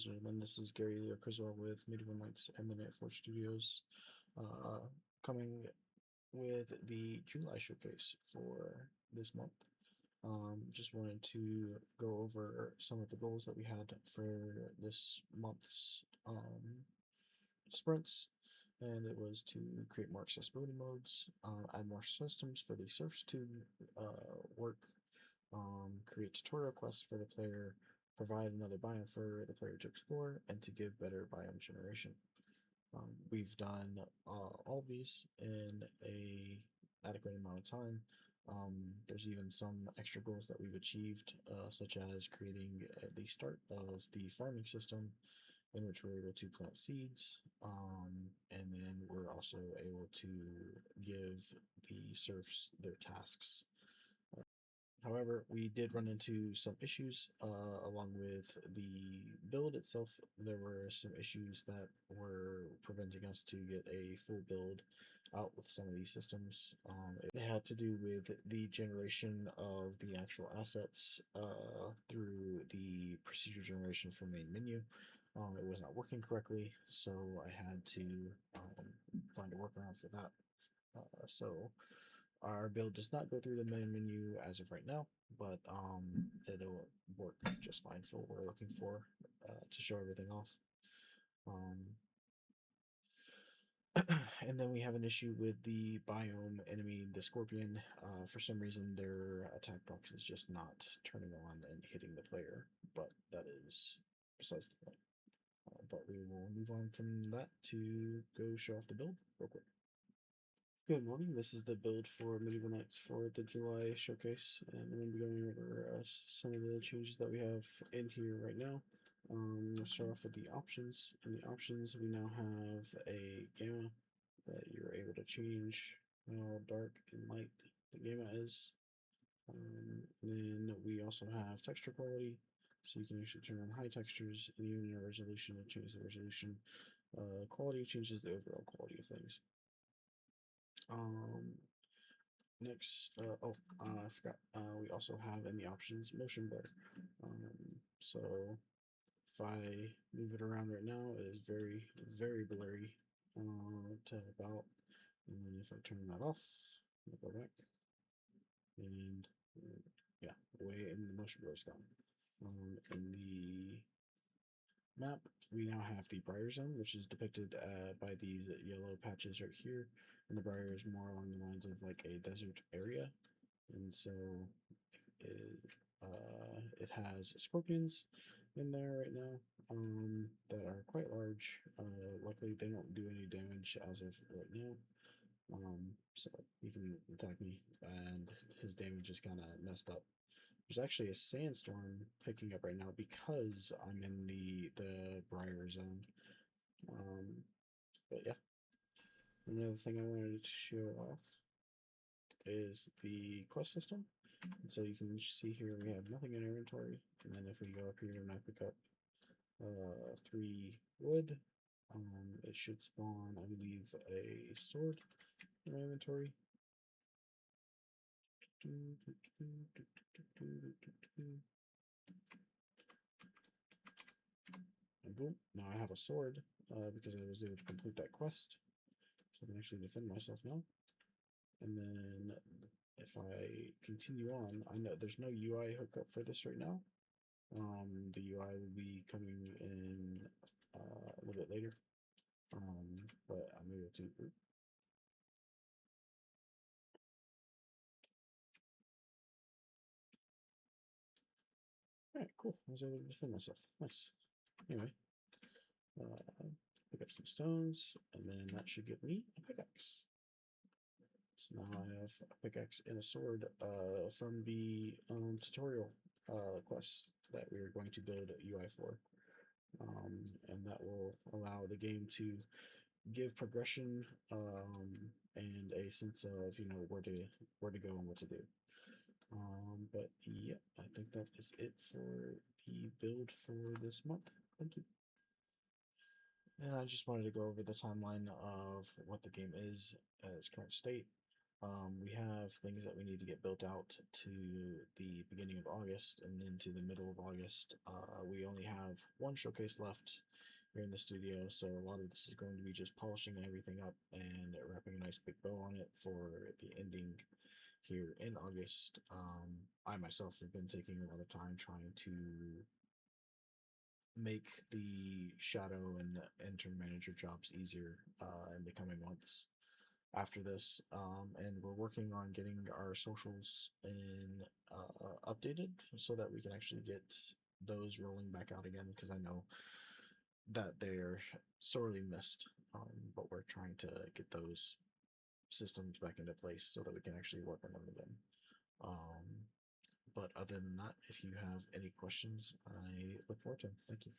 Wizard, and this is Gary Leo Criswell with Medieval Knights and the Night Forge Studios, uh, coming with the July showcase for this month. Just wanted to go over some of the goals that we had for this month's sprints, and it was to create more accessibility modes, add more systems for the serfs to work, create tutorial quests for the player, provide another biome for the player to explore, and to give better biome generation. We've done all of these in a adequate amount of time. There's even some extra goals that we've achieved, such as creating the start of the farming system in which we're able to plant seeds, and then we're also able to give the serfs their tasks. However, we did run into some issues along with the build itself. There were some issues that were preventing us to get a full build out with some of these systems. It had to do with the generation of the actual assets through the procedure generation from main menu. It was not working correctly, so I had to find a workaround for that. So our build does not go through the main menu as of right now, but it'll work just fine for what we're looking for to show everything off. And then we have an issue with the biome enemy, the scorpion. For some reason, their attack box is just not turning on and hitting the player, but that is besides the point. But we will move on from that to go show off the build real quick. Good morning. This is the build for Medieval Knights for the July showcase, and I'm going to be going over some of the changes that we have in here right now. We'll start off with the options. In the options, we now have a gamma that you're able to change how dark and light the gamma is. Then we also have texture quality, so you can actually turn on high textures, and even your resolution to change the resolution. Quality changes the overall quality of things. Next, I forgot. We also have in the options motion blur. So if I move it around right now, it is very, very blurry to about. And then if I turn that off, I'll go back, and yeah, away, and the motion blur is gone. In the map, we now have the Briar Zone, which is depicted by these yellow patches right here, and the Briar is more along the lines of like a desert area, and so it has scorpions in there right now that are quite large. Luckily, they don't do any damage as of right now. So he can attack me, and his damage is kind of messed up. There's actually a sandstorm picking up right now because I'm in the Briar Zone. But yeah, another thing I wanted to show off is the quest system. And so you can see here we have nothing in inventory, and then if we go up here and I pick up 3 wood, it should spawn, I believe, a sword in my inventory. And boom, now I have a sword because I was able to complete that quest. So I can actually defend myself now. And then if I continue on, I know there's no UI hookup for this right now. The UI will be coming in a little bit later. But I'm able to. Alright, cool. I was able to defend myself. Nice. Anyway, pick up some stones, and then that should give me a pickaxe. So now I have a pickaxe and a sword from the tutorial quest that we are going to build a UI for. And that will allow the game to give progression and a sense of where to go and what to do. But yeah, I think that is it for the build for this month. Thank you. And I just wanted to go over the timeline of what the game is at its current state. We have things that we need to get built out to the beginning of August and into the middle of August. We only have one showcase left here in the studio, so a lot of this is going to be just polishing everything up and wrapping a nice big bow on it for the ending here in August. I myself have been taking a lot of time trying to make the shadow and intern manager jobs easier in the coming months after this, and we're working on getting our socials in updated so that we can actually get those rolling back out again because I know that they're sorely missed. But we're trying to get those systems back into place so that we can actually work on them again. Um, but other than that, if you have any questions, I look forward to them. Thank you.